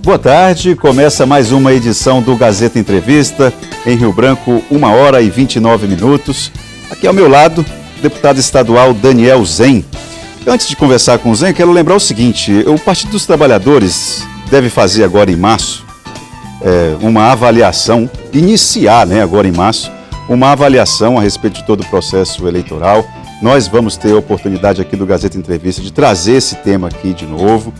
Boa tarde, começa mais uma edição do Gazeta Entrevista, em Rio Branco, 1h29. Aqui ao meu lado, o deputado estadual Daniel Zen. Antes de conversar com o Zen, quero lembrar o seguinte, o Partido dos Trabalhadores deve fazer agora em março uma avaliação, iniciar agora em março, uma avaliação a respeito de todo o processo eleitoral. Nós vamos ter a oportunidade aqui do Gazeta Entrevista de trazer esse tema aqui de novo.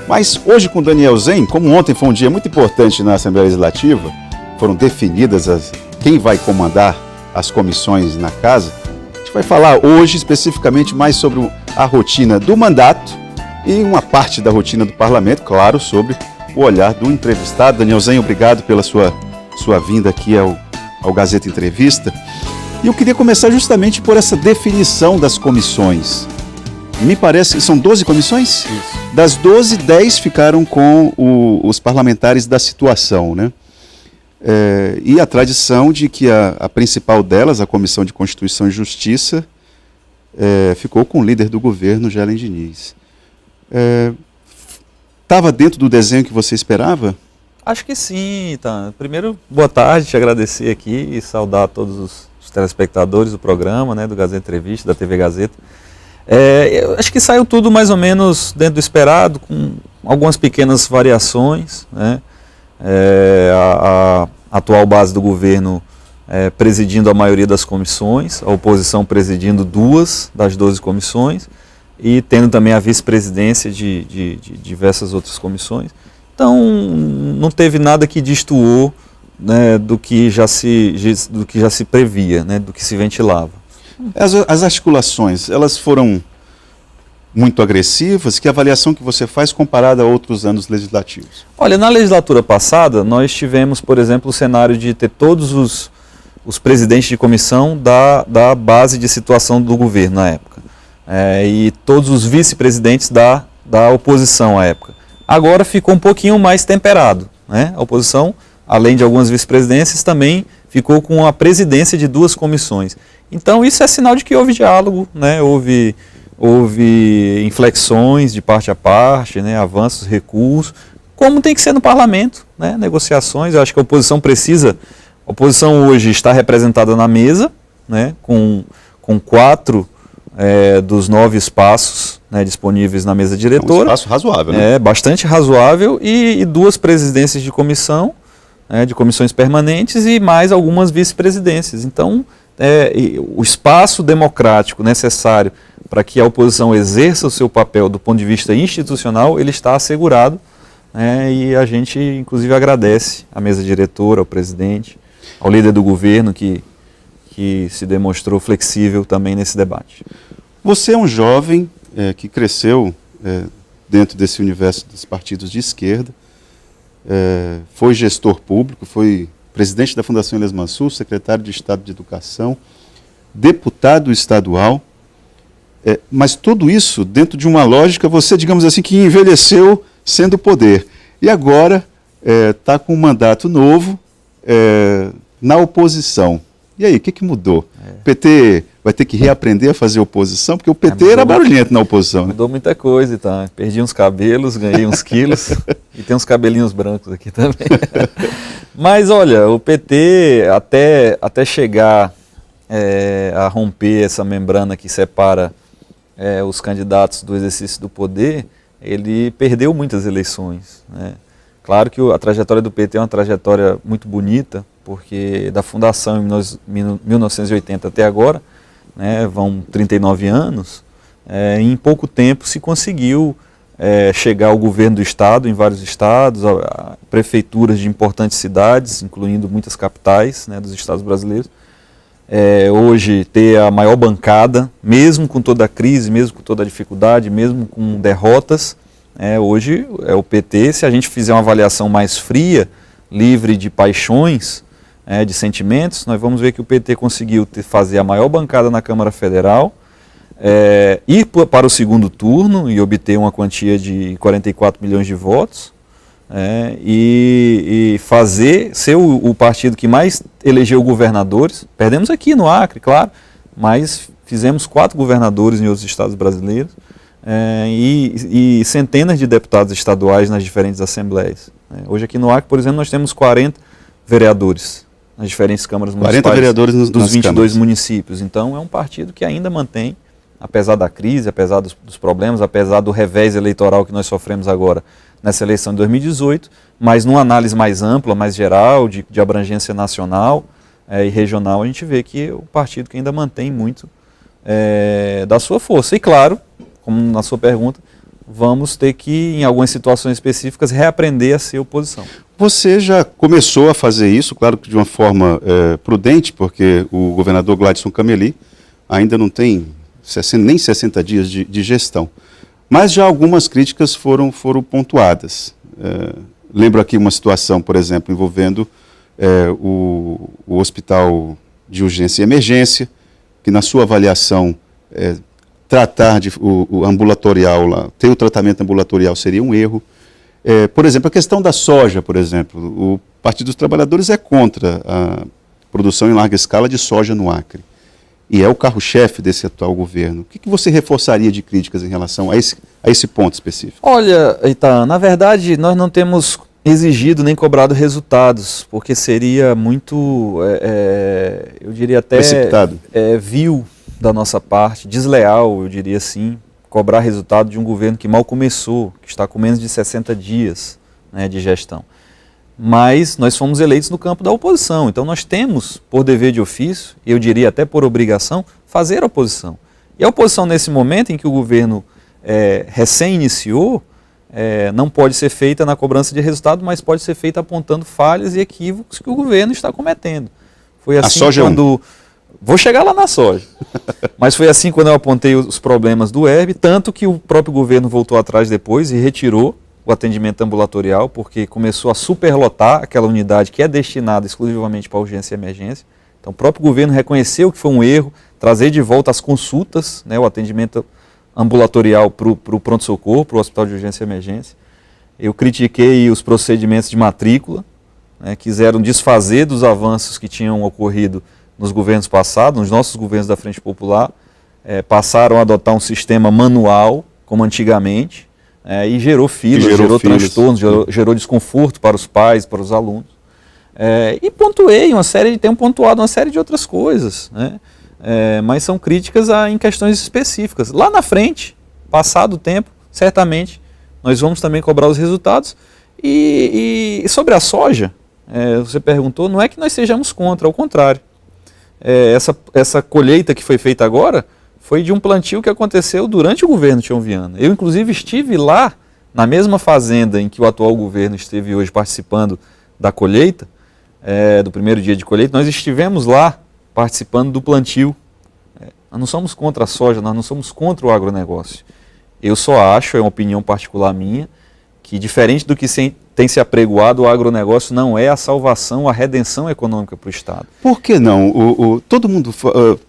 Mas hoje com o Daniel Zen, como ontem foi um dia muito importante na Assembleia Legislativa, foram definidas quem vai comandar as comissões na casa, a gente vai falar hoje especificamente mais sobre a rotina do mandato e uma parte da rotina do parlamento, claro, sobre o olhar do entrevistado. Daniel Zen, obrigado pela sua vinda aqui ao Gazeta Entrevista. E eu queria começar justamente por essa definição das comissões. Me parece que são 12 comissões? Isso. Das 12, 10 ficaram com os parlamentares da situação, né? E a tradição de que a principal delas, a Comissão de Constituição e Justiça, ficou com o líder do governo, Gelen Diniz. Estava dentro do desenho que você esperava? Acho que sim, tá. Primeiro, boa tarde, te agradecer aqui e saudar todos os telespectadores do programa, né, do Gazeta Entrevista, da TV Gazeta. Eu acho que saiu tudo mais ou menos dentro do esperado, com algumas pequenas variações, né? A atual base do governo presidindo a maioria das comissões, a oposição presidindo 2 das 12 comissões e tendo também a vice-presidência de diversas outras comissões. Então, não teve nada que destoou, né, do que já se previa, né, do que se ventilava. As articulações, elas foram muito agressivas? Que avaliação que você faz comparada a outros anos legislativos? Olha, na legislatura passada, nós tivemos, por exemplo, o cenário de ter todos os presidentes de comissão da base de situação do governo na época. E todos os vice-presidentes da oposição à época. Agora ficou um pouquinho mais temperado, né? A oposição, além de algumas vice-presidências, também ficou com a presidência de 2 comissões. Então isso é sinal de que houve diálogo, né? Houve inflexões de parte a parte, né? Avanços, recuos, como tem que ser no parlamento, né? Negociações. Eu acho que a oposição hoje está representada na mesa, né? Com 4 dos 9 espaços, né, disponíveis na mesa diretora. É um espaço razoável, né? Bastante razoável, e 2 presidências de comissão, de comissões permanentes e mais algumas vice-presidências. Então, o espaço democrático necessário para que a oposição exerça o seu papel do ponto de vista institucional, ele está assegurado, e a gente, inclusive, agradece à mesa diretora, ao presidente, ao líder do governo que se demonstrou flexível também nesse debate. Você é um jovem que cresceu dentro desse universo dos partidos de esquerda, foi gestor público, foi presidente da Fundação Elias Mansur, secretário de Estado de Educação, deputado estadual, mas tudo isso dentro de uma lógica, você, digamos assim, que envelheceu sendo poder. E agora está com um mandato novo na oposição. E aí, o que mudou? O PT vai ter que reaprender a fazer oposição, porque o PT era barulhento na oposição. Né? Mudou muita coisa, tá? Perdi uns cabelos, ganhei uns quilos e tem uns cabelinhos brancos aqui também. Mas olha, o PT, até chegar a romper essa membrana que separa os candidatos do exercício do poder, ele perdeu muitas eleições, né? Claro que a trajetória do PT é uma trajetória muito bonita, porque da fundação em 1980 até agora, né, vão 39 anos, em pouco tempo se conseguiu chegar ao governo do Estado, em vários estados, a prefeituras de importantes cidades, incluindo muitas capitais, né, dos estados brasileiros. Hoje ter a maior bancada, mesmo com toda a crise, mesmo com toda a dificuldade, mesmo com derrotas, hoje é o PT. Se a gente fizer uma avaliação mais fria, livre de paixões, de sentimentos, nós vamos ver que o PT conseguiu fazer a maior bancada na Câmara Federal, ir para o segundo turno e obter uma quantia de 44 milhões de votos, e ser o partido que mais elegeu governadores. Perdemos aqui no Acre, claro, mas fizemos 4 governadores em outros estados brasileiros, e centenas de deputados estaduais nas diferentes assembleias. né? Hoje aqui no Acre, por exemplo, nós temos 40 vereadores nas diferentes câmaras municipais 40 vereadores dos 22 municípios. Então é um partido que ainda mantém, apesar da crise, apesar dos problemas, apesar do revés eleitoral que nós sofremos agora nessa eleição de 2018, mas numa análise mais ampla, mais geral, de abrangência nacional e regional, a gente vê que é o partido que ainda mantém muito da sua força. E claro, como na sua pergunta, vamos ter que, em algumas situações específicas, reaprender a ser oposição. Você já começou a fazer isso, claro que de uma forma prudente, porque o governador Gladson Cameli ainda não tem nem 60 dias de gestão. Mas já algumas críticas foram pontuadas. Lembro aqui uma situação, por exemplo, envolvendo o Hospital de Urgência e Emergência, que na sua avaliação tratar o ambulatorial, ter o tratamento ambulatorial seria um erro. Por exemplo, a questão da soja, por exemplo, o Partido dos Trabalhadores é contra a produção em larga escala de soja no Acre. E é o carro-chefe desse atual governo. O que você reforçaria de críticas em relação a esse ponto específico? Olha, Ita, na verdade, nós não temos exigido nem cobrado resultados, porque seria muito, eu diria até precipitado, vil da nossa parte, desleal, eu diria assim, cobrar resultado de um governo que mal começou, que está com menos de 60 dias, né, de gestão. Mas nós fomos eleitos no campo da oposição, então nós temos, por dever de ofício, e eu diria até por obrigação, fazer oposição. E a oposição nesse momento em que o governo recém iniciou, não pode ser feita na cobrança de resultado, mas pode ser feita apontando falhas e equívocos que o governo está cometendo. Foi assim quando... Vou chegar lá na soja. Mas foi assim quando eu apontei os problemas do Herb, tanto que o próprio governo voltou atrás depois e retirou o atendimento ambulatorial, porque começou a superlotar aquela unidade que é destinada exclusivamente para urgência e emergência. Então o próprio governo reconheceu que foi um erro, trazer de volta as consultas, né, o atendimento ambulatorial para o pronto-socorro, para o hospital de urgência e emergência. Eu critiquei os procedimentos de matrícula, né, quiseram desfazer dos avanços que tinham ocorrido nos governos passados, nos nossos governos da Frente Popular, passaram a adotar um sistema manual, como antigamente, e gerou filas, gerou transtornos, gerou desconforto para os pais, para os alunos. E tenho pontuado uma série de outras coisas, né? Mas são críticas em questões específicas. Lá na frente, passado o tempo, certamente, nós vamos também cobrar os resultados. E sobre a soja, você perguntou, não é que nós sejamos contra, ao contrário. Essa colheita que foi feita agora foi de um plantio que aconteceu durante o governo Tião Viana. Eu, inclusive, estive lá, na mesma fazenda em que o atual governo esteve hoje participando da colheita, do primeiro dia de colheita, nós estivemos lá participando do plantio. Nós não somos contra a soja, nós não somos contra o agronegócio. Eu só acho, é uma opinião particular minha, que diferente do que tem se apregoado, o agronegócio não é a salvação, a redenção econômica para o Estado. Por que não? Todo mundo,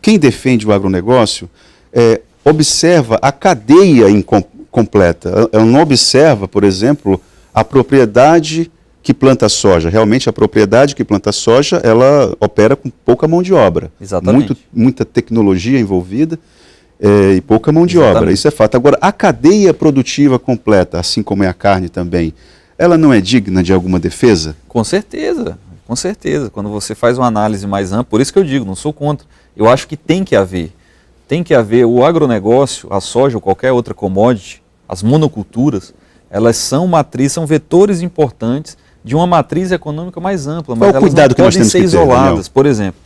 quem defende o agronegócio, observa a cadeia completa. Não observa, por exemplo, a propriedade que planta soja. Realmente a propriedade que planta soja, ela opera com pouca mão de obra. Exatamente. Muita tecnologia envolvida e pouca mão de obra. Isso é fato. Agora, a cadeia produtiva completa, assim como é a carne também, ela não é digna de alguma defesa? Com certeza, com certeza. Quando você faz uma análise mais ampla, por isso que eu digo, não sou contra. Eu acho que tem que haver o agronegócio, a soja ou qualquer outra commodity, as monoculturas, elas são vetores importantes de uma matriz econômica mais ampla, mas elas não podem ser isoladas. Por exemplo,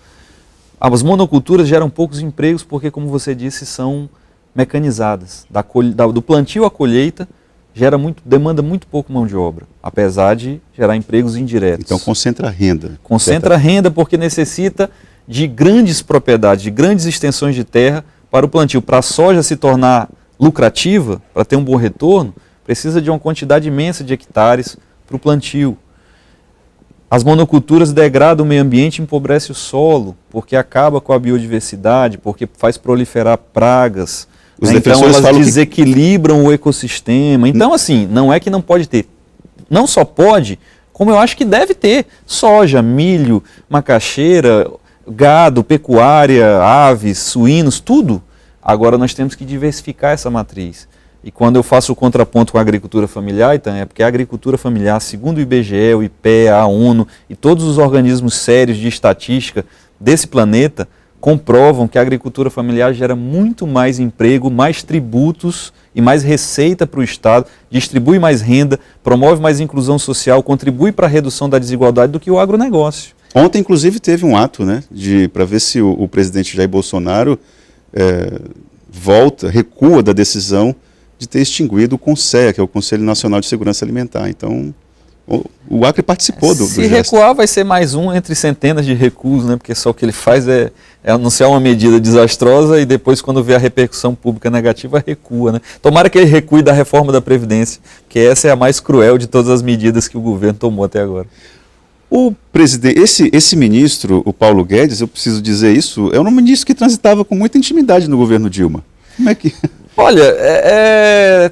as monoculturas geram poucos empregos porque, como você disse, são mecanizadas. Do plantio à colheita, demanda muito pouco mão de obra, apesar de gerar empregos indiretos. Então concentra a renda. Concentra a renda porque necessita de grandes propriedades, de grandes extensões de terra para o plantio. Para a soja se tornar lucrativa, para ter um bom retorno, precisa de uma quantidade imensa de hectares para o plantio. As monoculturas degradam o meio ambiente e empobrecem o solo, porque acaba com a biodiversidade, porque faz proliferar pragas. Então elas desequilibram o ecossistema. Então, assim, não é que não pode ter. Não só pode, como eu acho que deve ter. Soja, milho, macaxeira, gado, pecuária, aves, suínos, tudo. Agora nós temos que diversificar essa matriz. E quando eu faço o contraponto com a agricultura familiar, então, é porque a agricultura familiar, segundo o IBGE, o IPEA, a ONU e todos os organismos sérios de estatística desse planeta, comprovam que a agricultura familiar gera muito mais emprego, mais tributos e mais receita para o Estado, distribui mais renda, promove mais inclusão social, contribui para a redução da desigualdade do que o agronegócio. Ontem, inclusive, teve um ato, né, para ver se o presidente Jair Bolsonaro recua da decisão de ter extinguido o CONSEA, que é o Conselho Nacional de Segurança Alimentar. Então, o Acre participou do Se gesto. recuar, vai ser mais um entre centenas de recuos, né? Porque só o que ele faz é anunciar uma medida desastrosa e depois, quando vê a repercussão pública negativa, recua, né? Tomara que ele recue da reforma da Previdência, que essa é a mais cruel de todas as medidas que o governo tomou até agora. O presidente, esse ministro, o Paulo Guedes, eu preciso dizer isso, é um ministro que transitava com muita intimidade no governo Dilma. Como é que... Olha,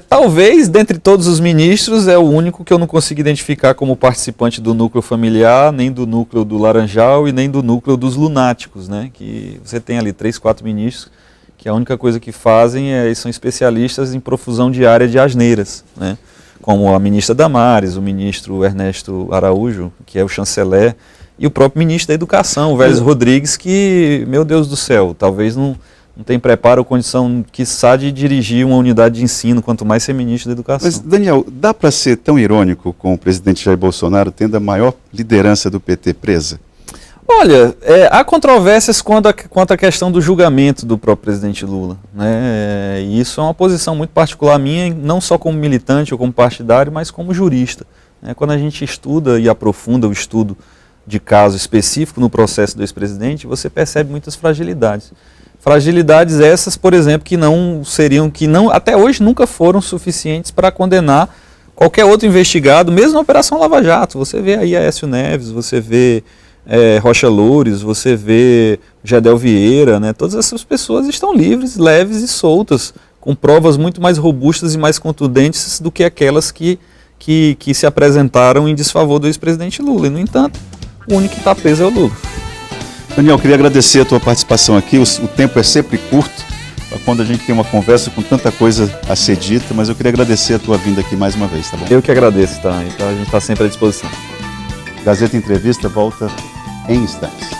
talvez dentre todos os ministros é o único que eu não consigo identificar como participante do núcleo familiar, nem do núcleo do Laranjal e nem do núcleo dos lunáticos, né? Que você tem ali 3, 4 ministros que a única coisa que fazem são especialistas em profusão diária de asneiras, né? Como a ministra Damares, o ministro Ernesto Araújo, que é o chanceler, e o próprio ministro da Educação, o Vélez Rodrigues, que, meu Deus do céu, talvez não tem preparo ou condição, quiçá, de dirigir uma unidade de ensino, quanto mais ser ministro da Educação. Mas, Daniel, dá para ser tão irônico com o presidente Jair Bolsonaro tendo a maior liderança do PT presa? Olha, há controvérsias quanto à questão do julgamento do próprio presidente Lula, né? E isso é uma posição muito particular minha, não só como militante ou como partidário, mas como jurista, né? Quando a gente estuda e aprofunda o estudo de caso específico no processo do ex-presidente, você percebe muitas fragilidades. Fragilidades essas, por exemplo, que até hoje nunca foram suficientes para condenar qualquer outro investigado, mesmo na Operação Lava Jato. Você vê aí Aécio Neves, você vê Rocha Loures, você vê Gedel Vieira, né? Todas essas pessoas estão livres, leves e soltas, com provas muito mais robustas e mais contundentes do que aquelas que se apresentaram em desfavor do ex-presidente Lula. E, no entanto, o único que está preso é o Lula. Daniel, queria agradecer a tua participação aqui. O tempo é sempre curto, quando a gente tem uma conversa com tanta coisa a ser dita, mas eu queria agradecer a tua vinda aqui mais uma vez, tá bom? Eu que agradeço, tá? Então a gente está sempre à disposição. Gazeta Entrevista volta em instantes.